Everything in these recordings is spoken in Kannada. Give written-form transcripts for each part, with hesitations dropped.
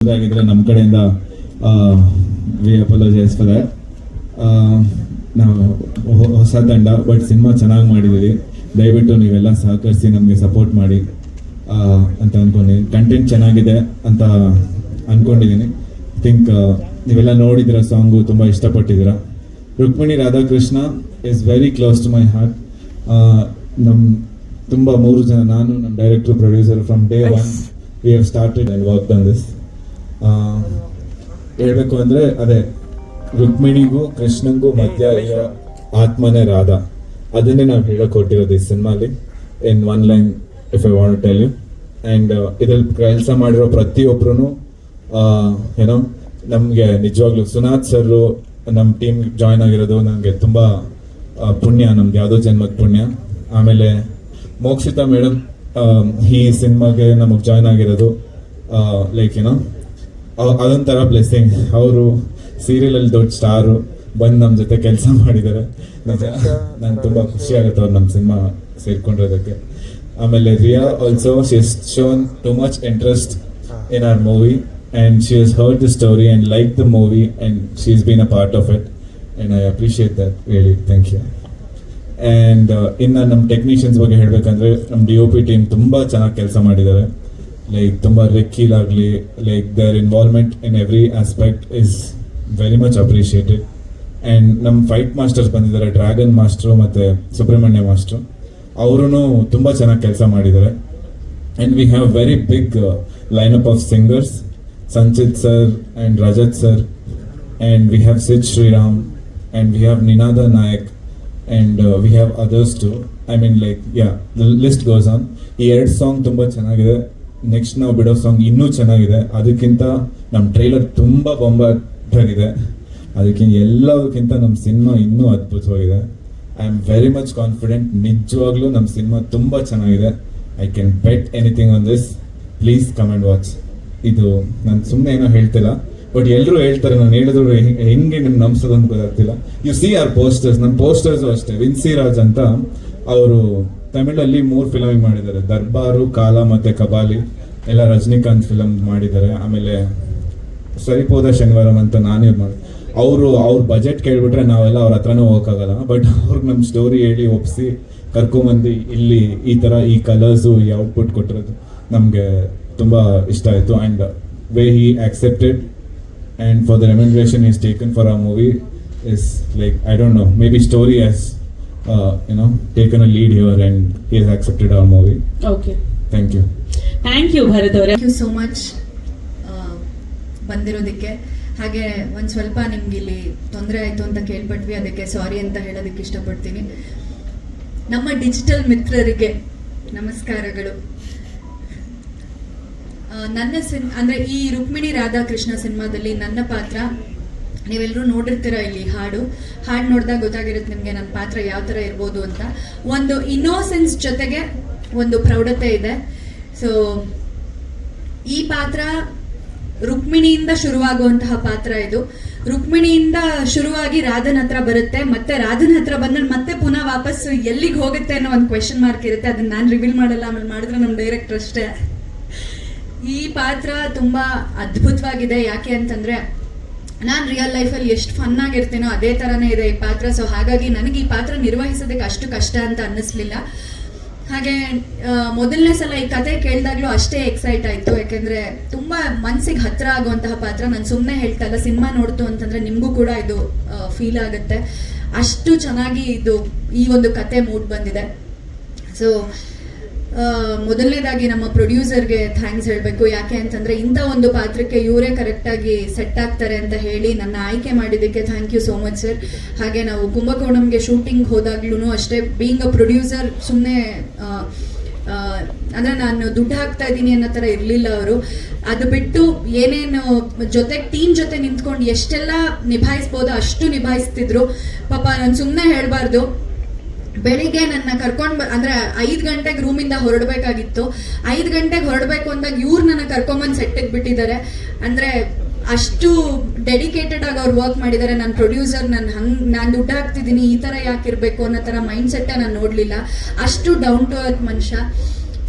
ಆಗಿದ್ರೆ ನಮ್ಮ ಕಡೆಯಿಂದ ವಿ ಅಪಾಲಜೈಸ್ ಫಾರ್ ದಟ್. ನಾವು ಹೊಸ ತಂಡ, ಬಟ್ ಸಿನಿಮಾ ಚೆನ್ನಾಗಿ ಮಾಡಿದ್ದೀವಿ. ದಯವಿಟ್ಟು ನೀವೆಲ್ಲ ಸಹಕರಿಸಿ ನಮಗೆ ಸಪೋರ್ಟ್ ಮಾಡಿ ಅಂತ ಅಂದ್ಕೊಂಡಿದ್ದೀನಿ. ಕಂಟೆಂಟ್ ಚೆನ್ನಾಗಿದೆ ಅಂತ ಅಂದ್ಕೊಂಡಿದ್ದೀನಿ. ಥಿಂಕ್ ನೀವೆಲ್ಲ ನೋಡಿದಿರ, ಸಾಂಗು ತುಂಬ ಇಷ್ಟಪಟ್ಟಿದ್ದೀರ. Rukmini Radhakrishna is very close to my heart. ನಮ್ಮ ತುಂಬ 3 ಜನ, ನಾನು, ನಮ್ಮ director, producer, from day 1 we have started and work on this. ಹೇಳ್ಬೇಕು ಅಂದರೆ ಅದೇ, ರುಕ್ಮಿಣಿಗೂ ಕೃಷ್ಣಂಗೂ ಮಧ್ಯ ಇರೋ ಆತ್ಮನೇ ರಾಧಾ. ಅದನ್ನೇ ನಾವು ಹೇಳಕ್ ಕೊಟ್ಟಿರೋದು ಈ ಸಿನಿಮಾಲಿ, in 1 line if I want to tell you. And ಇದ್ರಲ್ಲಿ ಕೆಲಸ ಮಾಡಿರೋ ಪ್ರತಿಯೊಬ್ಬರೂ ಏನೋ ನಮಗೆ ನಿಜವಾಗ್ಲೂ, ಸುನಾಥ್ ಸರ್ ನಮ್ಮ ಟೀಮ್ ಜಾಯ್ನ್ ಆಗಿರೋದು ನನಗೆ ತುಂಬ ಪುಣ್ಯ, ನಮ್ಗೆ ಯಾವುದೋ ಜನ್ಮದ ಪುಣ್ಯ. ಆಮೇಲೆ ಮೋಕ್ಷಿತಾ ಮೇಡಮ್ ಈ ಸಿನಿಮಾಗೆ ನಮಗೆ ಜಾಯ್ನ್ ಆಗಿರೋದು ಲೈಕ್ ಏನೋ ಅದೊಂಥರ ಬ್ಲೆಸ್ಸಿಂಗ್. ಅವರು ಸೀರಿಯಲಲ್ಲಿ ದೊಡ್ಡ ಸ್ಟಾರು ಬಂದು ನಮ್ಮ ಜೊತೆ ಕೆಲಸ ಮಾಡಿದ್ದಾರೆ. ನಿಜ ನಂಗೆ ತುಂಬ ಖುಷಿ ಆಗುತ್ತೆ ಅವ್ರು ನಮ್ಮ ಸಿನಿಮಾ ಸೇರ್ಕೊಂಡಿರೋದಕ್ಕೆ. ಆಮೇಲೆ Riya also, she has shown too much interest in our movie and she has heard the story and liked the movie and she's been a part of it and I appreciate that really. Thank you. And ಇನ್ನು ನಮ್ಮ ಟೆಕ್ನಿಷಿಯನ್ಸ್ ಬಗ್ಗೆ ಹೇಳಬೇಕಂದ್ರೆ, ನಮ್ಮ DOP ಟೀಮ್ ತುಂಬ ಚೆನ್ನಾಗಿ ಕೆಲಸ ಮಾಡಿದ್ದಾರೆ. ಲೈಕ್ ತುಂಬ ರೆಕ್ಕೀಲ್ ಆಗಲಿ, like their involvement in every aspect is very much appreciated. And ನಮ್ಮ ಫೈಟ್ ಮಾಸ್ಟರ್ಸ್ ಬಂದಿದ್ದಾರೆ, ಡ್ರ್ಯಾಗನ್ ಮಾಸ್ಟ್ರು ಮತ್ತು ಸುಬ್ರಹ್ಮಣ್ಯ ಮಾಸ್ಟ್ರು. ಅವರೂ ತುಂಬ ಚೆನ್ನಾಗಿ ಕೆಲಸ ಮಾಡಿದ್ದಾರೆ. And we have very big lineup of singers, Sanchit sir and Rajat sir, and we have Sid Sriram, and we have Ninada Nayak, and we have others too. I mean, like, yeah, the list goes on. ಈ 2 ಸಾಂಗ್ ತುಂಬ ಚೆನ್ನಾಗಿದೆ. ನೆಕ್ಸ್ಟ್ ನಾವು ಬಿಡೋ ಸಾಂಗ್ ಇನ್ನೂ ಚೆನ್ನಾಗಿದೆ. ಅದಕ್ಕಿಂತ ನಮ್ಮ ಟ್ರೈಲರ್ ತುಂಬ ಬೊಂಬಾಟಾಗಿದೆ. ಅದಕ್ಕಿಂತ ಎಲ್ಲದಕ್ಕಿಂತ ನಮ್ಮ ಸಿನಿಮಾ ಇನ್ನೂ ಅದ್ಭುತವಾಗಿದೆ. I am very much confident. ನಿಜವಾಗ್ಲೂ ನಮ್ಮ ಸಿನಿಮಾ ತುಂಬ ಚೆನ್ನಾಗಿದೆ. I can bait anything on this. Please come and watch. ಇದು ನಾನು ಸುಮ್ಮನೆ ಏನೋ ಹೇಳ್ತಿಲ್ಲ, ಬಟ್ ಎಲ್ಲರೂ ಹೇಳ್ತಾರೆ, ನಾನು ಹೇಳಿದ್ರು ಹೆಂಗೆ ನಿಮ್ಗೆ ನಂಬಿಸೋದು ಅಂತ ಗೊತ್ತಾಗ್ತಿಲ್ಲ. You see our posters. ನನ್ನ ಪೋಸ್ಟರ್ಸು ಅಷ್ಟೇ. ವಿನ್ಸಿ ರಾಜ್ ಅಂತ ಅವರು ತಮಿಳಲ್ಲಿ 3 ಫಿಲಮಿಂಗ್ ಮಾಡಿದ್ದಾರೆ, ದರ್ಬಾರು, ಕಾಲ ಮತ್ತು ಕಬಾಲಿ ಎಲ್ಲ ರಜನಿಕಾಂತ್ ಫಿಲಮ್ ಮಾಡಿದ್ದಾರೆ. ಆಮೇಲೆ ಸರಿಪೋದ ಶನಿವಾರಂ ಅಂತ ನಾನೇ ಮಾಡಿ, ಅವ್ರ ಬಜೆಟ್ ಕೇಳ್ಬಿಟ್ರೆ ನಾವೆಲ್ಲ ಅವ್ರ ಹತ್ರನೂ ಹೋಗೋಕ್ಕಾಗಲ್ಲ. ಬಟ್ ಅವ್ರಿಗೆ ನಮ್ಮ ಸ್ಟೋರಿ ಹೇಳಿ ಒಪ್ಪಿಸಿ ಕರ್ಕೊಂಬಂದು ಇಲ್ಲಿ ಈ ಥರ ಈ ಕಲರ್ಸು ಈ ಔಟ್ಪುಟ್ ಕೊಟ್ಟಿರೋದು ನಮಗೆ ತುಂಬ ಇಷ್ಟ ಆಯಿತು. And way he accepted and for the remuneration is taken for a movie is like, I don't know, maybe story has taken a lead here and he has accepted our movie. Okay, thank you. Thank you Bharath ಅವರೇ. ಥ್ಯಾಂಕ್ ಯು ಸೋ ಮಚ್ ಬಂದಿರೋದಕ್ಕೆ. ಹಾಗೆ ಒಂದು ಸ್ವಲ್ಪ ನಿಮ್ಗೆ ಇಲ್ಲಿ ತೊಂದರೆ ಆಯಿತು ಅಂತ ಕೇಳ್ಪಟ್ವಿ, ಅದಕ್ಕೆ ಸಾರಿ ಅಂತ ಹೇಳೋದಕ್ಕೆ ಇಷ್ಟಪಡ್ತೀನಿ. ನಮ್ಮ ಡಿಜಿಟಲ್ ಮಿತ್ರರಿಗೆ ನಮಸ್ಕಾರಗಳು. ನನ್ನ ಅಂದರೆ ಈ ರುಕ್ಮಿಣಿ ರಾಧಾಕೃಷ್ಣ ಸಿನಿಮಾದಲ್ಲಿ ನನ್ನ ಪಾತ್ರ ನೀವೆಲ್ಲರೂ ನೋಡಿರ್ತೀರ. ಇಲ್ಲಿ ಹಾಡು ನೋಡಿದಾಗ ಗೊತ್ತಾಗಿರುತ್ತೆ ನಿಮಗೆ ನನ್ನ ಪಾತ್ರ ಯಾವ ಥರ ಇರ್ಬೋದು ಅಂತ. ಒಂದು ಇನ್ನೋಸೆನ್ಸ್ ಜೊತೆಗೆ ಒಂದು ಪ್ರೌಢತೆ ಇದೆ. ಸೊ ಈ ಪಾತ್ರ ರುಕ್ಮಿಣಿಯಿಂದ ಶುರುವಾಗುವಂತಹ ಪಾತ್ರ ಇದು. ರುಕ್ಮಿಣಿಯಿಂದ ಶುರುವಾಗಿ ರಾಧನ್ ಹತ್ರ ಬರುತ್ತೆ, ಮತ್ತೆ ರಾಧನ್ ಹತ್ರ ಬಂದ್ರೆ ಮತ್ತೆ ಪುನಃ ವಾಪಸ್ ಎಲ್ಲಿಗೆ ಹೋಗುತ್ತೆ ಅನ್ನೋ ಒಂದು ಕ್ವೆಶನ್ ಮಾರ್ಕ್ ಇರುತ್ತೆ. ಅದನ್ನ ನಾನು ರಿವೀಲ್ ಮಾಡಲ್ಲ, ಆಮೇಲೆ ಮಾಡಿದ್ರೆ ನಮ್ಮ ಡೈರೆಕ್ಟರ್ ಅಷ್ಟೇ. ಈ ಪಾತ್ರ ತುಂಬ ಅದ್ಭುತವಾಗಿದೆ. ಯಾಕೆ ಅಂತಂದರೆ ನಾನು ರಿಯಲ್ ಲೈಫಲ್ಲಿ ಎಷ್ಟು ಫನ್ ಆಗಿರ್ತೀನೋ ಅದೇ ಥರನೇ ಇದೆ ಈ ಪಾತ್ರ. ಸೊ ಹಾಗಾಗಿ ನನಗೆ ಈ ಪಾತ್ರ ನಿರ್ವಹಿಸೋದಕ್ಕೆ ಅಷ್ಟು ಕಷ್ಟ ಅಂತ ಅನ್ನಿಸ್ಲಿಲ್ಲ. ಹಾಗೆ ಮೊದಲನೇ ಸಲ ಈ ಕತೆ ಕೇಳಿದಾಗಲೂ ಅಷ್ಟೇ ಎಕ್ಸೈಟ್ ಆಯಿತು. ಯಾಕೆಂದರೆ ತುಂಬ ಮನಸ್ಸಿಗೆ ಹತ್ತಿರ ಆಗುವಂತಹ ಪಾತ್ರ. ನಾನು ಸುಮ್ಮನೆ ಹೇಳ್ತಾ ಇಲ್ಲ, ಸಿನಿಮಾ ನೋಡ್ತು ಅಂತಂದರೆ ನಿಮಗೂ ಕೂಡ ಇದು ಫೀಲ್ ಆಗುತ್ತೆ. ಅಷ್ಟು ಚೆನ್ನಾಗಿ ಇದು ಈ ಒಂದು ಕತೆ ಮೂಡ್ ಬಂದಿದೆ. ಸೊ ಮೊದಲನೇದಾಗಿ ನಮ್ಮ ಪ್ರೊಡ್ಯೂಸರ್ಗೆ ಥ್ಯಾಂಕ್ಸ್ ಹೇಳಬೇಕು. ಯಾಕೆ ಅಂತಂದರೆ ಇಂಥ ಒಂದು ಪಾತ್ರಕ್ಕೆ ಇವರೇ ಕರೆಕ್ಟಾಗಿ ಸೆಟ್ ಆಗ್ತಾರೆ ಅಂತ ಹೇಳಿ ನನ್ನ ಆಯ್ಕೆ ಮಾಡಿದ್ದಕ್ಕೆ thank you so much sir. ಹಾಗೆ ನಾವು ಕುಂಭಕೋಣಂಗೆ ಶೂಟಿಂಗ್ ಹೋದಾಗ್ಲೂ ಅಷ್ಟೇ, ಬೀಯಿಂಗ್ ಅ ಪ್ರೊಡ್ಯೂಸರ್ ಸುಮ್ಮನೆ ಅಂದರೆ ನಾನು ದುಡ್ಡು ಹಾಕ್ತಾ ಇದ್ದೀನಿ ಅನ್ನೋ ಥರ ಇರಲಿಲ್ಲ ಅವರು. ಅದು ಬಿಟ್ಟು ಏನೇನು ಜೊತೆಗೆ ಟೀಮ್ ಜೊತೆ ನಿಂತ್ಕೊಂಡು ಎಷ್ಟೆಲ್ಲ ನಿಭಾಯಿಸ್ಬೋದೋ ಅಷ್ಟು ನಿಭಾಯಿಸ್ತಿದ್ರು. ಪಾಪ ನಾನು ಸುಮ್ಮನೆ ಹೇಳಬಾರ್ದು, ಬೆಳಿಗ್ಗೆ ನನ್ನ ಕರ್ಕೊಂಡು ಅಂದರೆ 5 ಗಂಟೆಗೆ ರೂಮಿಂದ ಹೊರಡಬೇಕಾಗಿತ್ತು. 5 ಗಂಟೆಗೆ ಹೊರಡಬೇಕು ಅಂದಾಗ ಇವ್ರು ನನ್ನ ಕರ್ಕೊಂಬಂದು ಸೆಟ್ಟಿಗೆ ಬಿಟ್ಟಿದ್ದಾರೆ. ಅಂದರೆ ಅಷ್ಟು ಡೆಡಿಕೇಟೆಡ್ ಆಗಿ ಅವ್ರು ವರ್ಕ್ ಮಾಡಿದ್ದಾರೆ. ನನ್ನ ಪ್ರೊಡ್ಯೂಸರ್ ನಾನು ದುಡ್ಡು ಹಾಕ್ತಿದ್ದೀನಿ ಈ ಥರ ಯಾಕಿರಬೇಕು ಅನ್ನೋ ಥರ ಮೈಂಡ್ ಸೆಟ್ಟೇ ನಾನು ನೋಡಲಿಲ್ಲ. ಅಷ್ಟು ಡೌನ್ ಟು ಅರ್ತ್ ಮನುಷ್ಯ.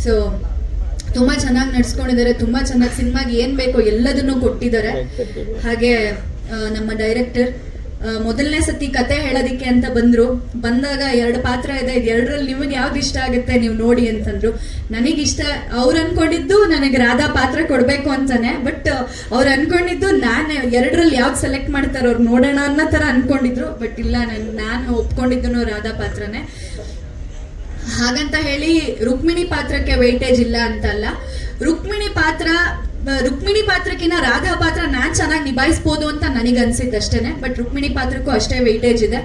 ಸೊ ತುಂಬಾ ಚೆನ್ನಾಗಿ ನಡ್ಸ್ಕೊಂಡಿದ್ದಾರೆ, ತುಂಬಾ ಚೆನ್ನಾಗಿ ಸಿನಿಮಾಗೆ ಏನ್ ಬೇಕೋ ಎಲ್ಲದನ್ನು ಕೊಟ್ಟಿದ್ದಾರೆ. ಹಾಗೆ ನಮ್ಮ ಡೈರೆಕ್ಟರ್ ಮೊದಲನೇ ಸತಿ ಕತೆ ಹೇಳೋದಿಕ್ಕೆ ಅಂತ ಬಂದಾಗ 2 ಪಾತ್ರ ಇದೆ, ಇದು 2ರಲ್ಲಿ ನಿಮಗೆ ಯಾವ್ದು ಇಷ್ಟ ಆಗುತ್ತೆ ನೀವು ನೋಡಿ ಅಂತಂದ್ರು. ನನಗಿಷ್ಟ, ಅವ್ರು ಅನ್ಕೊಂಡಿದ್ದು ನನಗೆ ರಾಧಾ ಪಾತ್ರ ಕೊಡ್ಬೇಕು ಅಂತಾನೆ, ಬಟ್ ಅವ್ರು ಅನ್ಕೊಂಡಿದ್ದು ನಾನು 2ರಲ್ಲಿ ಯಾವ್ದು ಸೆಲೆಕ್ಟ್ ಮಾಡ್ತಾರೋ ಅವ್ರು ನೋಡೋಣ ಅನ್ನೋ ತರ ಅನ್ಕೊಂಡಿದ್ರು. ಬಟ್ ಇಲ್ಲ, ನಾನು ಒಪ್ಕೊಂಡಿದ್ದು ರಾಧಾ ಪಾತ್ರನೇ. ಹಾಗಂತ ಹೇಳಿ ರುಕ್ಮಿಣಿ ಪಾತ್ರಕ್ಕೆ ವೆಯ್ಟೇಜ್ ಇಲ್ಲ ಅಂತಲ್ಲ. ರುಕ್ಮಿಣಿ ಪಾತ್ರಕ್ಕಿಂತ ರಾಧಾ ಪಾತ್ರ ನಾನ್ ಚೆನ್ನಾಗಿ ನಿಭಾಯಿಸ್ಬೋದು ಅಂತ ನನಗೆ ಅನ್ಸಿದ್ದು ಅಷ್ಟೇನೆ. ಬಟ್ ರುಕ್ಮಿಣಿ ಪಾತ್ರಕ್ಕೂ ಅಷ್ಟೇ ವೆಯ್ಟೇಜ್ ಇದೆ.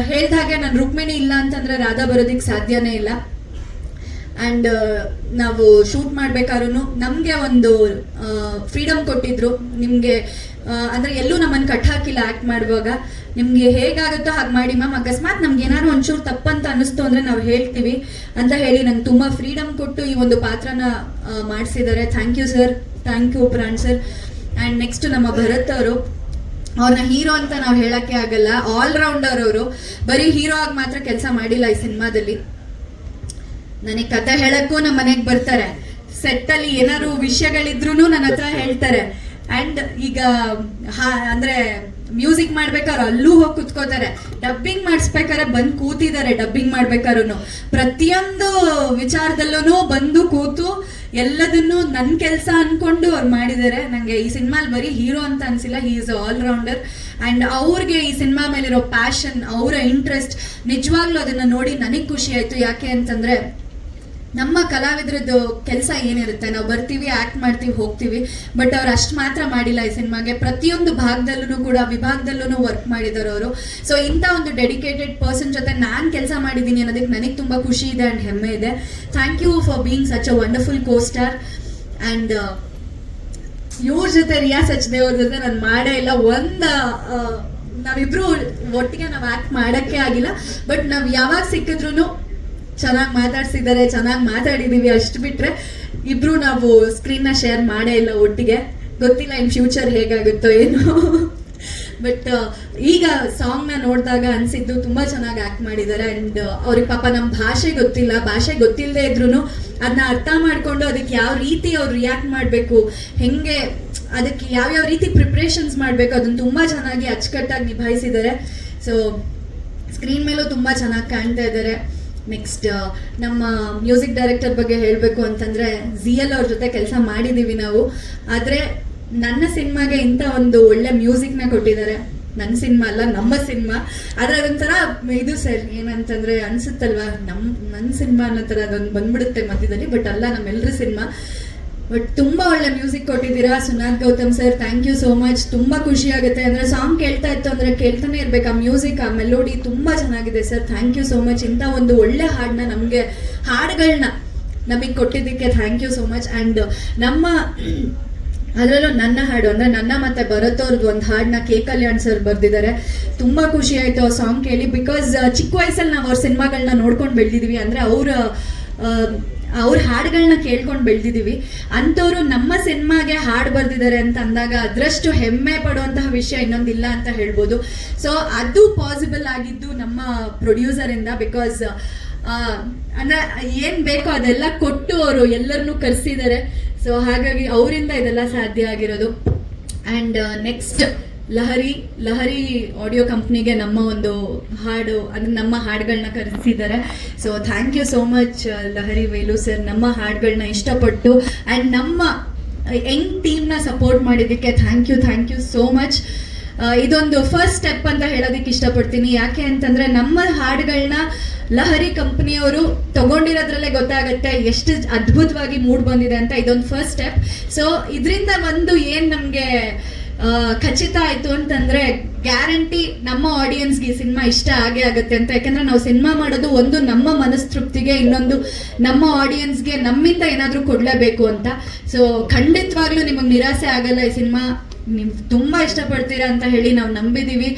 ಹೇಳ್ದ ಹಾಗೆ ನಾನು ರುಕ್ಮಿಣಿ ಇಲ್ಲ ಅಂತಂದ್ರೆ ರಾಧಾ ಬರೋದಿಕ್ ಸಾಧ್ಯನೇ ಇಲ್ಲ. ಅಂಡ್ ನಾವು ಶೂಟ್ ಮಾಡ್ಬೇಕಾದ್ರೂ ನಮ್ಗೆ ಒಂದು ಫ್ರೀಡಮ್ ಕೊಟ್ಟಿದ್ರು. ನಿಮ್ಗೆ ಅಂದ್ರೆ ಎಲ್ಲೂ ನಮ್ಮನ್ನು ಕಟ್ ಹಾಕಿಲ್ಲ. ಆಕ್ಟ್ ಮಾಡುವಾಗ ನಿಮ್ಗೆ ಹೇಗಾಗುತ್ತೋ ಹಾಗೆ ಮಾಡಿ ಮ್ಯಾಮ್, ಅಕಸ್ಮಾತ್ ನಮ್ಗೆ ಏನಾದ್ರು ಒಂಚೂರು ತಪ್ಪಂತ ಅನಿಸ್ತು ಅಂದ್ರೆ ನಾವು ಹೇಳ್ತೀವಿ ಅಂತ ಹೇಳಿ ನಂಗೆ ತುಂಬಾ ಫ್ರೀಡಮ್ ಕೊಟ್ಟು ಈ ಒಂದು ಪಾತ್ರನ ಮಾಡಿಸಿದ್ದಾರೆ. Thank you sir, thank you Pran sir. And next ನಮ್ಮ ಭರತ್ ಅವರು, ಅವ್ರನ್ನ ಹೀರೋ ಅಂತ ನಾವು ಹೇಳಕ್ಕೆ ಆಗಲ್ಲ, ಆಲ್ರೌಂಡರ್ ಅವರು. ಬರೀ ಹೀರೋ ಆಗಿ ಮಾತ್ರ ಕೆಲಸ ಮಾಡಿಲ್ಲ ಈ ಸಿನಿಮಾದಲ್ಲಿ. ನನಗೆ ಕತೆ ಹೇಳಕ್ಕೂ ನಮ್ಮ ಮನೆಗೆ ಬರ್ತಾರೆ, ಸೆಟ್ ಅಲ್ಲಿ ಏನಾದ್ರು ವಿಷಯಗಳಿದ್ರು ನನ್ನ ಹತ್ರ ಹೇಳ್ತಾರೆ. ಅಂಡ್ ಈಗ ಅಂದ್ರೆ ಮ್ಯೂಸಿಕ್ ಮಾಡ್ಬೇಕಾದ್ರೆ ಅಲ್ಲೂ ಹೋಗಿ ಕುತ್ಕೋತಾರೆ, ಡಬ್ಬಿಂಗ್ ಮಾಡಿಸ್ಬೇಕಾದ್ರೆ ಬಂದು ಕೂತಿದ್ದಾರೆ. ಡಬ್ಬಿಂಗ್ ಮಾಡ್ಬೇಕಾದ್ರೂ ಪ್ರತಿಯೊಂದು ವಿಚಾರದಲ್ಲೂ ಬಂದು ಕೂತು ಎಲ್ಲದನ್ನು ನನ್ನ ಕೆಲಸ ಅನ್ಕೊಂಡು ಅವ್ರು ಮಾಡಿದ್ದಾರೆ. ನಂಗೆ ಈ ಸಿನಿಮಾಲ್ ಬರೀ ಹೀರೋ ಅಂತ ಅನ್ಸಿಲ್ಲ, ಹಿ ಈಸ್ ಆಲ್ರೌಂಡರ್. ಅಂಡ್ ಅವ್ರಿಗೆ ಈ ಸಿನಿಮಾ ಮೇಲಿರೋ ಪ್ಯಾಷನ್, ಅವರ ಇಂಟ್ರೆಸ್ಟ್, ನಿಜವಾಗ್ಲೂ ಅದನ್ನ ನೋಡಿ ನನಗೆ ಖುಷಿ ಆಯ್ತು. ಯಾಕೆ ಅಂತಂದ್ರೆ ನಮ್ಮ ಕಲಾವಿದ್ರದ್ದು ಕೆಲಸ ಏನಿರುತ್ತೆ, ನಾವು ಬರ್ತೀವಿ, ಆಕ್ಟ್ ಮಾಡ್ತೀವಿ, ಹೋಗ್ತೀವಿ. ಬಟ್ ಅವ್ರು ಅಷ್ಟು ಮಾತ್ರ ಮಾಡಿಲ್ಲ ಈ ಸಿನಿಮಾಗೆ. ಪ್ರತಿಯೊಂದು ಭಾಗದಲ್ಲೂ ಕೂಡ, ವಿಭಾಗದಲ್ಲೂ ವರ್ಕ್ ಮಾಡಿದ್ದಾರೆ ಅವರು. ಸೊ ಇಂಥ ಒಂದು ಡೆಡಿಕೇಟೆಡ್ ಪರ್ಸನ್ ಜೊತೆ ನಾನು ಕೆಲಸ ಮಾಡಿದ್ದೀನಿ ಅನ್ನೋದಕ್ಕೆ ನನಗೆ ತುಂಬಾ ಖುಷಿ ಇದೆ ಅಂಡ್ ಹೆಮ್ಮೆ ಇದೆ. Thank you for being such a wonderful co star. And ಇವ್ರ ಜೊತೆ ರಿಯಾ ಸಚ್ದೇವ್ ಅವ್ರ ಜೊತೆ ನಾನು ಮಾಡೇ ಇಲ್ಲ. ನಾವಿಬ್ರು ಒಟ್ಟಿಗೆ ನಾವು ಆಕ್ಟ್ ಮಾಡಕ್ಕೆ ಆಗಿಲ್ಲ, ಬಟ್ ನಾವು ಯಾವಾಗ ಸಿಕ್ಕಿದ್ರು ಚೆನ್ನಾಗಿ ಮಾತಾಡ್ಸಿದ್ದಾರೆ, ಚೆನ್ನಾಗಿ ಮಾತಾಡಿದೀವಿ. ಅಷ್ಟು ಬಿಟ್ರೆ ಇಬ್ರು ನಾವು ಸ್ಕ್ರೀನ್ನ ಶೇರ್ ಮಾಡೇ ಇಲ್ಲ ಒಟ್ಟಿಗೆ. ಗೊತ್ತಿಲ್ಲ ಇನ್ ಫ್ಯೂಚರ್ ಹೇಗಾಗುತ್ತೋ ಏನೋ. ಬಟ್ ಈಗ ಸಾಂಗ್ನ ನೋಡಿದಾಗ ಅನ್ಸಿದ್ದು ತುಂಬಾ ಚೆನ್ನಾಗಿ ಆಕ್ಟ್ ಮಾಡಿದ್ದಾರೆ. ಅಂಡ್ ಅವ್ರಿಗೆ ಪಾಪ ನಮ್ಮ ಭಾಷೆ ಗೊತ್ತಿಲ್ಲದೆ ಇದ್ರು ಅದನ್ನ ಅರ್ಥ ಮಾಡ್ಕೊಂಡು ಅದಕ್ಕೆ ಯಾವ ರೀತಿ ಅವ್ರು ರಿಯಾಕ್ಟ್ ಮಾಡಬೇಕು, ಹೆಂಗೆ ಅದಕ್ಕೆ ಯಾವ್ಯಾವ ರೀತಿ ಪ್ರಿಪ್ರೇಷನ್ಸ್ ಮಾಡಬೇಕು, ಅದನ್ನ ತುಂಬಾ ಚೆನ್ನಾಗಿ ಅಚ್ಚುಕಟ್ಟಾಗಿ ನಿಭಾಯಿಸಿದ್ದಾರೆ. ಸೊ ಸ್ಕ್ರೀನ್ ಮೇಲೂ ತುಂಬಾ ಚೆನ್ನಾಗಿ ಕಾಣ್ತಾ ಇದ್ದಾರೆ. ನೆಕ್ಸ್ಟ್ ನಮ್ಮ ಮ್ಯೂಸಿಕ್ ಡೈರೆಕ್ಟರ್ ಬಗ್ಗೆ ಹೇಳಬೇಕು ಅಂತಂದ್ರೆ ZL ಅವ್ರ ಜೊತೆ ಕೆಲಸ ಮಾಡಿದೀವಿ ನಾವು. ಆದ್ರೆ ನನ್ನ ಸಿನಿಮಾಗೆ ಇಂಥ ಒಂದು ಒಳ್ಳೆ ಮ್ಯೂಸಿಕ್ನ ಕೊಟ್ಟಿದ್ದಾರೆ. ನನ್ನ ಸಿನಿಮಾ ಅಲ್ಲ, ನಮ್ಮ ಸಿನಿಮಾ. ಆದ್ರೆ ಅದೊಂಥರ ಇದು ಸರ್ ಏನಂತಂದ್ರೆ ಅನ್ಸುತ್ತಲ್ವಾ, ನನ್ನ ಸಿನಿಮಾ ಅನ್ನೋ ಥರ ಅದೊಂದು ಬಂದ್ಬಿಡುತ್ತೆ ಮಧ್ಯದಲ್ಲಿ. ಬಟ್ ಅಲ್ಲ, ನಮ್ಮೆಲ್ಲರ ಸಿನಿಮಾ. ಬಟ್ ತುಂಬಾ ಒಳ್ಳೆ ಮ್ಯೂಸಿಕ್ ಕೊಟ್ಟಿದ್ದೀರಾ Sunad Gautam sir, thank you so much. ತುಂಬಾ ಖುಷಿ ಆಗುತ್ತೆ ಅಂದ್ರೆ ಸಾಂಗ್ ಕೇಳ್ತಾ ಇತ್ತು ಅಂದ್ರೆ ಕೇಳ್ತಾನೆ ಇರ್ಬೇಕು. ಆ ಮ್ಯೂಸಿಕ್, ಆ ಮೆಲೋಡಿ ತುಂಬಾ ಚೆನ್ನಾಗಿದೆ sir. Thank you so much. ಇಂಥ ಒಂದು ಒಳ್ಳೆ ಹಾಡುಗಳನ್ನ ನಮಗೆ ಕೊಟ್ಟಿದ್ದಕ್ಕೆ thank you so much. And ಅದರಲ್ಲೂ ನನ್ನ ಹಾಡು ಅಂದ್ರೆ ನನ್ನ ಮತ್ತೆ ಭರತ್ ಅವ್ರದ್ದು ಒಂದು ಹಾಡನ್ನ ಕೆ ಕಲ್ಯಾಣ್ ಸರ್ ಬರ್ದಿದ್ದಾರೆ. ತುಂಬಾ ಖುಷಿ ಆಯ್ತು ಆ ಸಾಂಗ್ ಕೇಳಿ. ಬಿಕಾಸ್ ಚಿಕ್ಕ ವಯಸ್ಸಲ್ಲಿ ನಾವು ಅವ್ರ ಸಿನಿಮಾಗಳನ್ನ ನೋಡ್ಕೊಂಡು ಬೆಳೆದಿದೀವಿ, ಅಂದ್ರೆ ಅವ್ರ ಹಾಡುಗಳನ್ನ ಕೇಳ್ಕೊಂಡು ಬೆಳೆದಿದ್ದೀವಿ. ಅಂಥವ್ರು ನಮ್ಮ ಸಿನಿಮಾಗೆ ಹಾಡು ಬರ್ದಿದ್ದಾರೆ ಅಂತ ಅಂದಾಗ ಅದರಷ್ಟು ಹೆಮ್ಮೆ ಪಡುವಂತಹ ವಿಷಯ ಇನ್ನೊಂದಿಲ್ಲ ಅಂತ ಹೇಳ್ಬೋದು. ಸೊ ಅದು ಪಾಸಿಬಲ್ ಆಗಿದ್ದು ನಮ್ಮ ಪ್ರೊಡ್ಯೂಸರ್ ಇಂದ. ಬಿಕಾಸ್ ಅಂದ್ರೆ ಏನ್ ಬೇಕೋ ಅದೆಲ್ಲ ಕೊಟ್ಟು ಅವರು ಎಲ್ಲರನ್ನೂ ಕರೆಸಿದ್ದಾರೆ. ಸೊ ಹಾಗಾಗಿ ಅವರಿಂದ ಇದೆಲ್ಲ ಸಾಧ್ಯ ಆಗಿರೋದು. ಅಂಡ್ ನೆಕ್ಸ್ಟ್ ಲಹರಿ ಆಡಿಯೋ ಕಂಪ್ನಿಗೆ ನಮ್ಮ ಒಂದು ಹಾಡು, ಅಂದ್ರೆ ನಮ್ಮ ಹಾಡುಗಳನ್ನ ಕರೆಸಿದ್ದಾರೆ. So thank you so much Lahari Velu sir, ನಮ್ಮ ಹಾಡುಗಳನ್ನ ಇಷ್ಟಪಟ್ಟು ಅಂಡ್ ನಮ್ಮ ಯಂಗ್ ಟೀಮ್ನ ಸಪೋರ್ಟ್ ಮಾಡಿದ್ದಕ್ಕೆ ಥ್ಯಾಂಕ್ ಯು ಸೋ ಮಚ್. ಇದೊಂದು ಫಸ್ಟ್ ಸ್ಟೆಪ್ ಅಂತ ಹೇಳೋದಕ್ಕೆ ಇಷ್ಟಪಡ್ತೀನಿ. ಯಾಕೆ ಅಂತಂದ್ರೆ ನಮ್ಮ ಹಾಡುಗಳನ್ನ ಲಹರಿ ಕಂಪನಿಯವರು ತಗೊಂಡಿರೋದ್ರಲ್ಲೇ ಗೊತ್ತಾಗುತ್ತೆ ಎಷ್ಟು ಅದ್ಭುತವಾಗಿ ಮೂಡ್ ಬಂದಿದೆ ಅಂತ. ಇದೊಂದು ಫಸ್ಟ್ ಸ್ಟೆಪ್. ಸೊ ಇದರಿಂದ ಒಂದು ಏನ್ ನಮ್ಗೆ ಖಚಿತ ಆಯ್ತು ಅಂತಂದ್ರೆ ಗ್ಯಾರಂಟಿ ನಮ್ಮ ಆಡಿಯನ್ಸ್ಗೆ ಈ ಸಿನಿಮಾ ಇಷ್ಟ ಆಗೇ ಆಗುತ್ತೆ ಅಂತ. ಯಾಕಂದ್ರೆ ನಾವು ಸಿನಿಮಾ ಮಾಡೋದು ಒಂದು ನಮ್ಮ ಮನಸ್ತೃಪ್ತಿಗೆ, ಇನ್ನೊಂದು ನಮ್ಮ ಆಡಿಯನ್ಸ್ಗೆ ನಮ್ಮಿಂದ ಏನಾದ್ರೂ ಕೊಡ್ಲೇಬೇಕು ಅಂತ. ಸೊ ಖಂಡಿತವಾಗ್ಲೂ ನಿಮಗೆ ನಿರಾಸೆ ಆಗಲ್ಲ. ಈ ಸಿನಿಮಾ ನೀವು ತುಂಬಾ ಇಷ್ಟಪಡ್ತೀರಾ ಅಂತ ಹೇಳಿ ನಾವು ನಂಬಿದೀವಿ.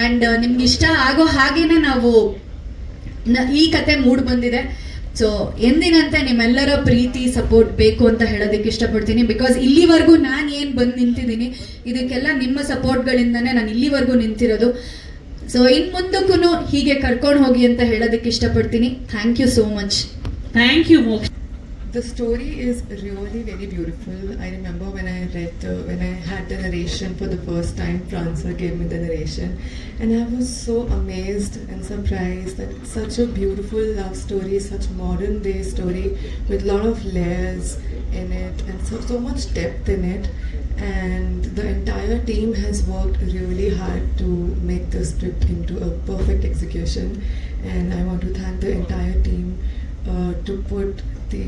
ಅಂಡ್ ನಿಮ್ಗೆ ಇಷ್ಟ ಆಗೋ ಹಾಗೇನೆ ನಾವು ಈ ಕತೆ ಮೂಡ್ ಬಂದಿದೆ. ಸೊ ಎಂದಿನಂತೆ ನಿಮ್ಮೆಲ್ಲರ ಪ್ರೀತಿ ಸಪೋರ್ಟ್ ಬೇಕು ಅಂತ ಹೇಳೋದಕ್ಕೆ ಇಷ್ಟಪಡ್ತೀನಿ. ಬಿಕಾಸ್ ಇಲ್ಲಿವರೆಗೂ ನಾನು ಏನು ಬಂದು ನಿಂತಿದ್ದೀನಿ ಇದಕ್ಕೆಲ್ಲ ನಿಮ್ಮ ಸಪೋರ್ಟ್ಗಳಿಂದನೇ ನಾನು ಇಲ್ಲಿವರೆಗೂ ನಿಂತಿರೋದು. ಸೊ ಇನ್ ಮುಂದಕ್ಕೂ ಹೀಗೆ ಕರ್ಕೊಂಡು ಹೋಗಿ ಅಂತ ಹೇಳೋದಕ್ಕೆ ಇಷ್ಟಪಡ್ತೀನಿ. Thank you so much. Thank you Moksha. The story is really very beautiful. I remember when I had the narration for the first time, Francois gave me the narration, and I was so amazed and surprised that it's such a beautiful love story, such modern day story with a lot of layers in it and so much depth in it. And the entire team has worked really hard to make the script into a perfect execution. And I want to thank the entire team to put the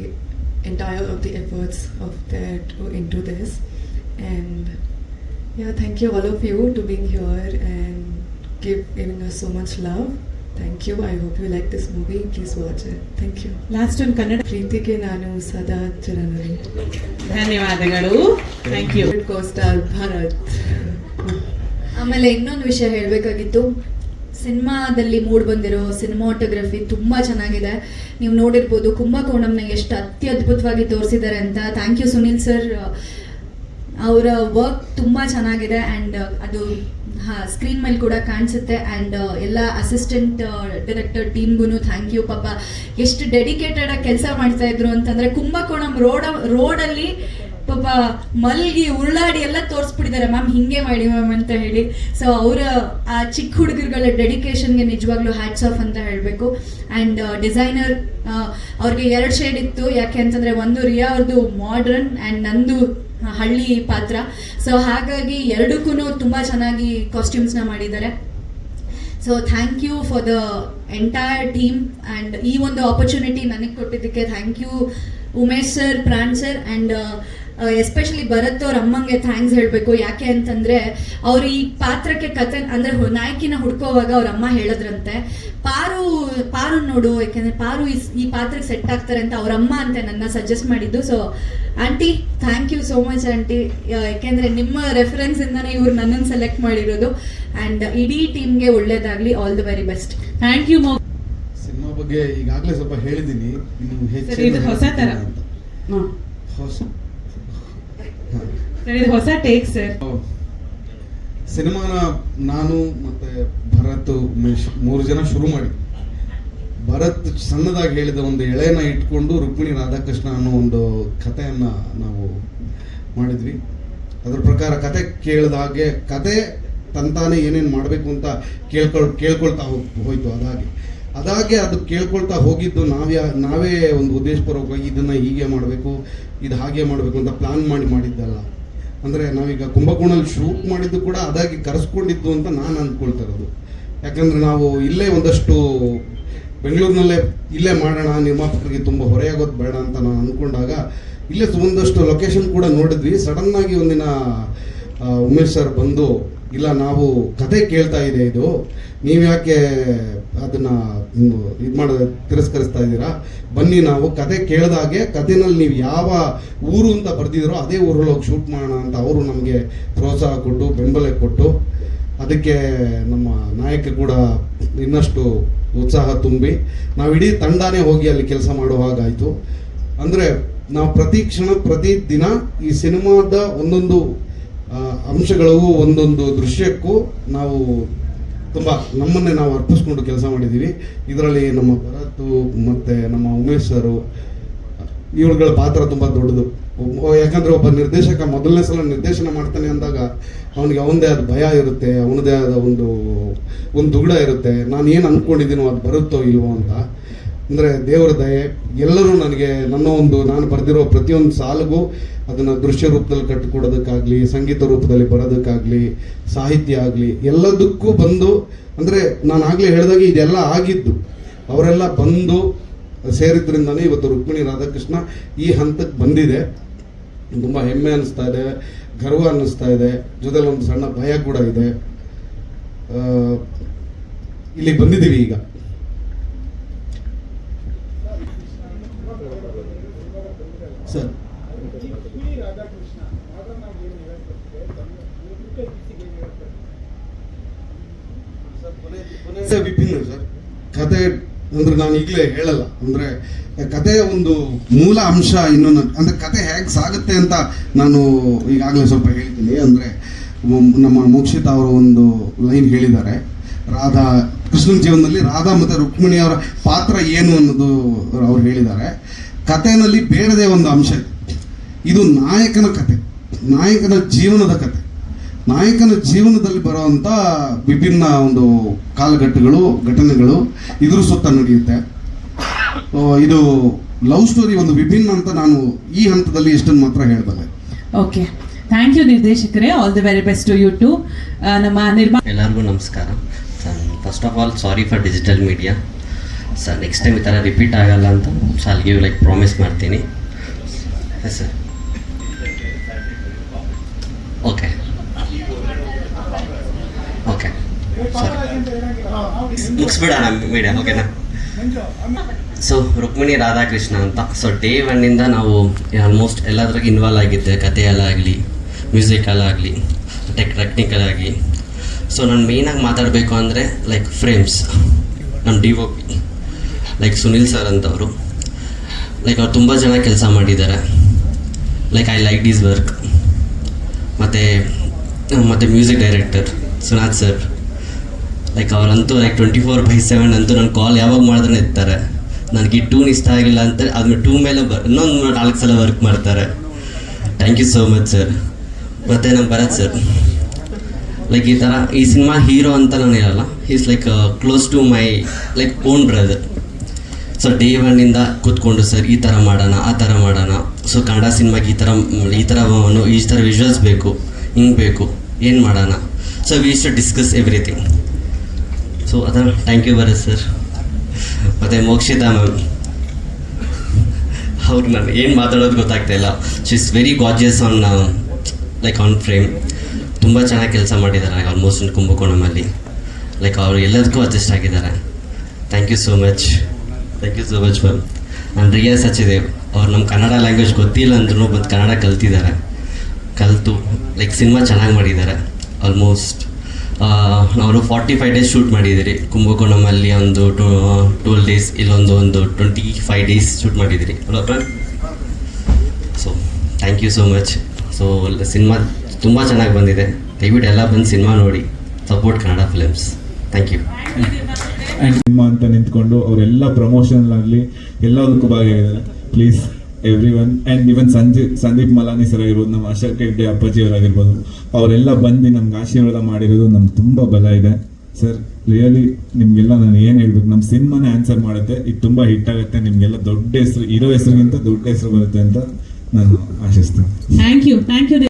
entire of the efforts of that into this. And yeah, thank you all of you to being here and giving us so much love. Thank you. I hope you like this movie. Please watch it. Thank you. Last ಒಂದು ಕನ್ನಡ. ಪ್ರೀತಿಗೆ ನಾನು ಸದಾ ಚಿರಋಣಿ. ಧನ್ಯವಾದಗಳು. Thank you. ಕೋಸ್ಟಾರ್ ಭರತ್. ಆಮೇಲೆ ಇನ್ನೊಂದು ವಿಷಯ ಹೇಳಬೇಕಾಗಿತ್ತು, ಸಿನಿಮಾದಲ್ಲಿ ಮೂಡ್ ಬಂದಿರೋ ಸಿನಿಮಾಟೋಗ್ರಫಿ ತುಂಬ ಚೆನ್ನಾಗಿದೆ. ನೀವು ನೋಡಿರ್ಬೋದು ಕುಂಭಕೋಣಂನ ಎಷ್ಟು ಅತ್ಯದ್ಭುತವಾಗಿ ತೋರಿಸಿದ್ದಾರೆ ಅಂತ. ಥ್ಯಾಂಕ್ ಯು ಸುನಿಲ್ ಸರ್, ಅವರ ವರ್ಕ್ ತುಂಬ ಚೆನ್ನಾಗಿದೆ ಆ್ಯಂಡ್ ಅದು ಸ್ಕ್ರೀನ್ ಮೇಲೆ ಕೂಡ ಕಾಣಿಸುತ್ತೆ. ಆ್ಯಂಡ್ ಎಲ್ಲ ಅಸಿಸ್ಟೆಂಟ್ ಡೈರೆಕ್ಟರ್ ಟೀಮ್ಗೂ ಥ್ಯಾಂಕ್ ಯು. ಪಾಪ ಎಷ್ಟು ಡೆಡಿಕೇಟೆಡ್ ಆಗಿ ಕೆಲಸ ಮಾಡ್ತಾ ಇದ್ರು ಅಂತಂದರೆ ಕುಂಭಕೋಣಂ ರೋಡಲ್ಲಿ ಪಾಪ ಮಲ್ಗಿ ಉರುಳಾಡಿ ಎಲ್ಲ ತೋರಿಸ್ಬಿಟ್ಟಿದ್ದಾರೆ, ಮ್ಯಾಮ್ ಹಿಂಗೆ ಮಾಡಿ ಮ್ಯಾಮ್ ಅಂತ ಹೇಳಿ. ಸೊ ಅವರ ಆ ಚಿಕ್ಕ ಹುಡುಗರುಗಳ ಡೆಡಿಕೇಶನ್ಗೆ ನಿಜವಾಗ್ಲೂ ಹ್ಯಾಟ್ಸ್ ಆಫ್ ಅಂತ ಹೇಳಬೇಕು. ಆ್ಯಂಡ್ ಡಿಸೈನರ್ ಅವ್ರಿಗೆ 2 ಶೇಡ್ ಇತ್ತು, ಯಾಕೆ ಅಂತಂದರೆ ಒಂದು ರಿಯಾ ಅವ್ರದ್ದು ಮಾಡ್ರನ್ ಆ್ಯಂಡ್ ನಂದು ಹಳ್ಳಿ ಪಾತ್ರ. ಸೊ ಹಾಗಾಗಿ ಎರಡಕ್ಕೂ ತುಂಬ ಚೆನ್ನಾಗಿ ಕಾಸ್ಟ್ಯೂಮ್ಸ್ನ ಮಾಡಿದ್ದಾರೆ. So thank you for the entire team and ಈ ಒಂದು ಆಪರ್ಚುನಿಟಿ ನನಗೆ ಕೊಟ್ಟಿದ್ದಕ್ಕೆ thank you Umesh sir, Pran sir and especially Bharath ಅವ್ರ ಅಮ್ಮಂಗೆ ಥ್ಯಾಂಕ್ಸ್ ಹೇಳಬೇಕು. ಯಾಕೆ ಅಂತಂದರೆ ಅವರು ಈ ಪಾತ್ರಕ್ಕೆ ಕತೆ ಅಂದರೆ ನಾಯಕಿನ ಹುಡ್ಕೋವಾಗ ಅವ್ರ ಅಮ್ಮ ಹೇಳಿದ್ರಂತೆ, ಪಾರು ನೋಡು, ಯಾಕೆಂದರೆ ಪಾರು ಈ ಪಾತ್ರಕ್ಕೆ ಸೆಟ್ ಆಗ್ತಾರೆ ಅಂತ ಅವ್ರ ಅಮ್ಮ ಅಂತ ನನ್ನ ಸಜೆಸ್ಟ್ ಮಾಡಿದ್ದು. So aunty thank you so much aunty, ಯಾಕೆಂದರೆ ನಿಮ್ಮ ರೆಫರೆನ್ಸಿಂದನೇ ಇವ್ರು ನನ್ನನ್ನು ಸೆಲೆಕ್ಟ್ ಮಾಡಿರೋದು. ಆ್ಯಂಡ್ ಇಡೀ ಟೀಮ್ಗೆ ಒಳ್ಳೇದಾಗಲಿ, all the very best. Thank you. ಸಿನಿಮಾ ಬಗ್ಗೆ ಈಗಾಗಲೇ ಸ್ವಲ್ಪ ಹೇಳಿದ್ದೀನಿ, ಇನ್ನು ಇದು ಹೊಸ ಥರ. ಇದು ಹೊಸ ಟೇಕ್ ಸರ್. ಸಿನಿಮಾನ ನಾನು ಮತ್ತೆ ಭರತ್ ಉಮೇಶ್ 3 ಜನ ಶುರು ಮಾಡಿ, ಭರತ್ ಸಣ್ಣದಾಗಿ ಹೇಳಿದ ಒಂದು ಎಳೆನ ಇಟ್ಕೊಂಡು ರುಕ್ಮಿಣಿ ರಾಧಾಕೃಷ್ಣ ಅನ್ನೋ ಒಂದು ಕಥೆಯನ್ನು ನಾವು ಮಾಡಿದ್ವಿ. ಅದ್ರ ಪ್ರಕಾರ ಕತೆ ಕೇಳಿದ ಹಾಗೆ ಕತೆ ತಂತಾನೆ ಏನೇನು ಮಾಡಬೇಕು ಅಂತ ಕೇಳ್ಕೊಳ್ತಾ ಹೋಯ್ತು. ಅದಾಗೆ ಅದು ಕೇಳ್ಕೊಳ್ತಾ ಹೋಗಿದ್ದು ನಾವೇ ಒಂದು ಉದ್ದೇಶಪೂರ್ವಕವಾಗಿ ಇದನ್ನು ಹೀಗೆ ಮಾಡಬೇಕು, ಇದು ಹಾಗೆ ಮಾಡಬೇಕು ಅಂತ ಪ್ಲಾನ್ ಮಾಡಿದ್ದಲ್ಲ. ಅಂದರೆ ನಾವೀಗ ಕುಂಭಕೋಣಲ್ಲಿ ಶೂಟ್ ಮಾಡಿದ್ದು ಕೂಡ ಅದಾಗಿ ಕರೆಸ್ಕೊಂಡಿದ್ದು ಅಂತ ನಾನು ಅಂದ್ಕೊಳ್ತಾ ಇರೋದು. ಯಾಕಂದರೆ ನಾವು ಇಲ್ಲೇ ಒಂದಷ್ಟು ಬೆಂಗಳೂರಿನಲ್ಲೇ ಇಲ್ಲೇ ಮಾಡೋಣ, ನಿರ್ಮಾಪಕರಿಗೆ ತುಂಬ ಹೊರೆಯಾಗೋದು ಬೇಡ ಅಂತ ನಾನು ಅಂದ್ಕೊಂಡಾಗ ಇಲ್ಲೇ ಒಂದಷ್ಟು ಲೊಕೇಶನ್ ಕೂಡ ನೋಡಿದ್ವಿ. ಸಡನ್ನಾಗಿ ಒಂದಿನ ಉಮೇಶ್ ಸರ್ ಬಂದು, ಇಲ್ಲ ನಾವು ಕತೆ ಕೇಳ್ತಾ ಇದೆ ಇದು, ನೀವು ಯಾಕೆ ಅದನ್ನು ತಿರಸ್ಕರಿಸ್ತಾ ಇದ್ದೀರಾ, ಬನ್ನಿ ನಾವು ಕತೆ ಕೇಳಿದಾಗೆ ಕತೆನಲ್ಲಿ ನೀವು ಯಾವ ಊರು ಅಂತ ಬರ್ದಿದ್ದೀರೋ ಅದೇ ಊರಲ್ಲಿ ಹೋಗಿ ಶೂಟ್ ಮಾಡೋಣ ಅಂತ ಅವರು ನಮಗೆ ಪ್ರೋತ್ಸಾಹ ಕೊಟ್ಟು ಬೆಂಬಲ ಕೊಟ್ಟು, ಅದಕ್ಕೆ ನಮ್ಮ ನಾಯಕ ಕೂಡ ಇನ್ನಷ್ಟು ಉತ್ಸಾಹ ತುಂಬಿ ನಾವು ಇಡೀ ತಂಡನೇ ಹೋಗಿ ಅಲ್ಲಿ ಕೆಲಸ ಮಾಡೋ ಹಾಗಾಯಿತು. ಅಂದರೆ ನಾವು ಪ್ರತಿ ಕ್ಷಣ ಪ್ರತಿ ದಿನ ಈ ಸಿನಿಮಾದ ಒಂದೊಂದು ಅಂಶಗಳಿಗೂ ಒಂದೊಂದು ದೃಶ್ಯಕ್ಕೂ ನಾವು ತುಂಬ ನಮ್ಮನ್ನೇ ನಾವು ಅರ್ಪಿಸ್ಕೊಂಡು ಕೆಲಸ ಮಾಡಿದ್ದೀವಿ. ಇದರಲ್ಲಿ ನಮ್ಮ ಭರತ್ ಮತ್ತು ನಮ್ಮ ಉಮೇಶ್ ಸರು ಇವ್ರುಗಳ ಪಾತ್ರ ತುಂಬ ದೊಡ್ಡದು. ಯಾಕಂದರೆ ಒಬ್ಬ ನಿರ್ದೇಶಕ ಮೊದಲನೇ ಸಲ ನಿರ್ದೇಶನ ಮಾಡ್ತಾನೆ ಅಂದಾಗ ಅವನಿಗೆ ಅವನದೇ ಆದ ಭಯ ಇರುತ್ತೆ, ಅವನದೇ ಆದ ಒಂದು ದುಗುಡ ಇರುತ್ತೆ, ನಾನು ಏನು ಅಂದ್ಕೊಂಡಿದ್ದೀನೋ ಅದು ಬರುತ್ತೋ ಇಲ್ವೋ ಅಂತ. ಅಂದರೆ ದೇವರ ದಯೆ, ಎಲ್ಲರೂ ನನಗೆ ನಾನು ಬರೆದಿರೋ ಪ್ರತಿಯೊಂದು ಸಾಲಿಗೂ ಅದನ್ನು ದೃಶ್ಯ ರೂಪದಲ್ಲಿ ಕಟ್ಟಿಕೊಡೋದಕ್ಕಾಗಲಿ, ಸಂಗೀತ ರೂಪದಲ್ಲಿ ಬರೋದಕ್ಕಾಗಲಿ, ಸಾಹಿತ್ಯ ಆಗಲಿ, ಎಲ್ಲದಕ್ಕೂ ಬಂದು, ಅಂದರೆ ನಾನು ಆಗಲೇ ಹೇಳಿದಾಗ ಇದೆಲ್ಲ ಆಗಿದ್ದು ಅವರೆಲ್ಲ ಬಂದು ಸೇರಿದ್ರಿಂದನೇ ಇವತ್ತು ರುಕ್ಮಿಣಿ ರಾಧಾಕೃಷ್ಣ ಈ ಹಂತಕ್ಕೆ ಬಂದಿದೆ. ತುಂಬ ಹೆಮ್ಮೆ ಅನ್ನಿಸ್ತಾ ಇದೆ, ಗರ್ವ ಅನ್ನಿಸ್ತಾ ಇದೆ, ಜೊತೆಲಿ ಒಂದು ಸಣ್ಣ ಭಯ ಕೂಡ ಇದೆ. ಇಲ್ಲಿಗೆ ಬಂದಿದ್ದೀವಿ ಈಗ. ಸರ್ ವಿಭಿನ್ನ ಸರ್ ಕತೆ ಅಂದ್ರೆ ನಾನು ಈಗಲೇ ಹೇಳಲ್ಲ. ಅಂದರೆ ಕಥೆಯ ಒಂದು ಮೂಲ ಅಂಶ ಇನ್ನೊಂದು, ಅಂದರೆ ಕತೆ ಹೇಗೆ ಸಾಗುತ್ತೆ ಅಂತ ನಾನು ಈಗಾಗಲೇ ಸ್ವಲ್ಪ ಹೇಳ್ತೀನಿ. ಅಂದರೆ ನಮ್ಮ ಮೋಕ್ಷಿತಾ ಅವರು ಒಂದು ಲೈನ್ ಹೇಳಿದ್ದಾರೆ, ಕೃಷ್ಣನ ಜೀವನದಲ್ಲಿ ರಾಧಾ ಮತ್ತು ರುಕ್ಮಿಣಿಯವರ ಪಾತ್ರ ಏನು ಅನ್ನೋದು ಅವ್ರು ಹೇಳಿದ್ದಾರೆ. ಕಥೆನಲ್ಲಿ ಬೇಡದೇ ಒಂದು ಅಂಶ ಇದೆ. ಇದು ನಾಯಕನ ಕತೆ, ನಾಯಕನ ಜೀವನದ ಕತೆ. ನಾಯಕನ ಜೀವನದಲ್ಲಿ ಬರುವಂಥ ವಿಭಿನ್ನ ಒಂದು ಕಾಲಘಟ್ಟಗಳು, ಘಟನೆಗಳು ಇದ್ರ ಸುತ್ತ ನಡೆಯುತ್ತೆ. ಇದು ಲವ್ ಸ್ಟೋರಿ ಒಂದು ವಿಭಿನ್ನ ಅಂತ ನಾನು ಈ ಹಂತದಲ್ಲಿ ಇಷ್ಟನ್ನು ಮಾತ್ರ ಹೇಳ್ಬಲ್ಲೆ. ಓಕೆ, ಥ್ಯಾಂಕ್ ಯು ನಿರ್ದೇಶಕರೇ. All the very best to you too. ನಮ್ಮ ಎಲ್ಲರಿಗೂ ನಮಸ್ಕಾರ sir. First of all sorry for digital media sir. Next time ಈ ಥರ ರಿಪೀಟ್ ಆಗಲ್ಲ ಅಂತ ಸೊ ಅಲ್ಲಿ ಗಿವ್ ಲೈಕ್ ಪ್ರಾಮಿಸ್ ಮಾಡ್ತೀನಿ. Yes sir. Okay okay sorry, ಮುಗಿಸ್ಬಿಡೋಣ ಮೀಡಿಯಾ, ಓಕೆನಾ? ಸೊ ರುಕ್ಮಿಣಿ ರಾಧಾಕೃಷ್ಣ ಅಂತ. ಸೊ ಡೇ ಒನ್ನಿಂದ ನಾವು ಆಲ್ಮೋಸ್ಟ್ ಎಲ್ಲದ್ರಾಗ ಇನ್ವಾಲ್ವ್ ಆಗಿದ್ದೆ, ಕಥೆಯಲ್ಲಾಗಲಿ, ಮ್ಯೂಸಿಕಲ್ಲಾಗಲಿ, ಟೆಕ್ನಿಕಲ್ ಆಗಿ. ಸೊ ನಾನು ಮೇಯ್ನಾಗಿ ಮಾತಾಡಬೇಕು ಅಂದರೆ ಲೈಕ್ ಫ್ರೇಮ್ಸ್, ನಮ್ಮ DOP ಲೈಕ್ ಸುನಿಲ್ ಸರ್ ಅಂತವರು. ಲೈಕ್ ಅವ್ರು ತುಂಬ ಜನ ಕೆಲಸ ಮಾಡಿದ್ದಾರೆ. Like I like this work. ಮತ್ತು music director Sunath sir, like ಅವರಂತೂ ಲೈಕ್ 24/7 ಅಂತೂ ನನ್ನ ಕಾಲ್ ಯಾವಾಗ ಮಾಡಿದ್ರೆ ಇರ್ತಾರೆ. ನನಗೆ ಈ ಟೂನ್ ಇಷ್ಟ ಆಗಿಲ್ಲ ಅಂತ ಆದ್ಮೇಲೆ 2 ಮೇಲೆ ಇನ್ನೊಂದು 4 ಸಲ ವರ್ಕ್ ಮಾಡ್ತಾರೆ. Thank you so much sir. ಮತ್ತು ನಮ್ಮ ಭರತ್ ಸರ್, ಲೈಕ್ ಈ ಥರ ಈ ಸಿನಿಮಾ ಹೀರೋ ಅಂತ ನಾನು ಹೇಳಲ್ಲ, is like close to my like own brother. So day ಒನ್ನಿಂದ ಕೂತ್ಕೊಂಡು ಸರ್ ಈ ಥರ ಮಾಡೋಣ, ಆ ಥರ ಮಾಡೋಣ, ಸೊ ಕನ್ನಡ ಸಿನಿಮಾಗೆ ಈ ಥರ ವಿಜುವಲ್ಸ್ ಬೇಕು, ಹಿಂಗೆ ಬೇಕು, ಏನು ಮಾಡೋಣ. So we to discuss everything. So ಅದನ್ನು ಥ್ಯಾಂಕ್ ಯು ಭರತ್ ಸರ್. ಮತ್ತು ಮೋಕ್ಷಿತಾ ಮ್ಯಾಮ್, ಅವ್ರು ನಾನು ಏನು ಮಾತಾಡೋದು ಗೊತ್ತಾಗ್ತಾಯಿಲ್ಲ. She is very gorgeous on like on frame. ತುಂಬ ಚೆನ್ನಾಗಿ ಕೆಲಸ ಮಾಡಿದ್ದಾರೆ ಆಲ್ಮೋಸ್ಟ್ ಕುಂಭಕೋಣಮಲ್ಲಿ. ಲೈಕ್ ಅವರು ಎಲ್ಲದಕ್ಕೂ ಅಡ್ಜಸ್ಟ್ ಆಗಿದ್ದಾರೆ. Thank you so much ma'am. And Riya Sachdev, ಅವ್ರು ನಮ್ಮ ಕನ್ನಡ ಲ್ಯಾಂಗ್ವೇಜ್ ಗೊತ್ತಿಲ್ಲ ಅಂದ್ರೂ ಬಂದು ಕನ್ನಡ ಕಲಿತು ಲೈಕ್ ಸಿನಿಮಾ ಚೆನ್ನಾಗಿ ಮಾಡಿದ್ದಾರೆ. ಆಲ್ಮೋಸ್ಟ್ ಅವರು 45 ಡೇಸ್ ಶೂಟ್ ಮಾಡಿದ್ದೀರಿ ಕುಂಭಕೋಣಮಲ್ಲಿ. ಒಂದು 12 ಡೇಸ್, ಇಲ್ಲೊಂದು 25 ಡೇಸ್ ಶೂಟ್ ಮಾಡಿದ್ದೀರಿ ಅಲ್ವಾ? So thank you so much. So cinema ತುಂಬ ಚೆನ್ನಾಗಿ ಬಂದಿದೆ. ದಯವಿಟ್ಟು ಎಲ್ಲ ಬಂದು ಸಿನಿಮಾ ನೋಡಿ, support Kannada films. Thank you. And cinema ಅಂತ ನಿಂತ್ಕೊಂಡು ಅವರೆಲ್ಲ ಪ್ರಮೋಷನ್ ಆಗಲಿ ಎಲ್ಲದಕ್ಕೂ ಭಾಗಿಯಾಗಿದ್ದಾರೆ. Please everyone. And even Sandeep Malani sir ಆಗಿರ್ಬೋದು, ನಮ್ಮ ಅಶೋಕ್ ಹೆಗ್ಡೆ ಅಪ್ಪಾಜಿಯವರಾಗಿರ್ಬೋದು, ಅವರೆಲ್ಲ ಬಂದು ನಮ್ಗೆ ಆಶೀರ್ವಾದ ಮಾಡಿರೋದು ನಮ್ಗೆ ತುಂಬ ಬಲ ಇದೆ ಸರ್. ರಿಯಲಿ ನಿಮಗೆಲ್ಲ ನಾನು ಏನು ಹೇಳ್ಬೇಕು, ನಮ್ಮ ಸಿನಿಮಾನೇ ಆನ್ಸರ್ ಮಾಡುತ್ತೆ. ಇದು ತುಂಬ ಹಿಟ್ ಆಗುತ್ತೆ, ನಿಮಗೆಲ್ಲ ದೊಡ್ಡ ಹೆಸರು, ಹೀರೋ ಹೆಸರಿಗಿಂತ ದೊಡ್ಡ ಹೆಸರು ಬರುತ್ತೆ ಅಂತ ನಾನು ಆಶಿಸ್ತೀನಿ. Thank you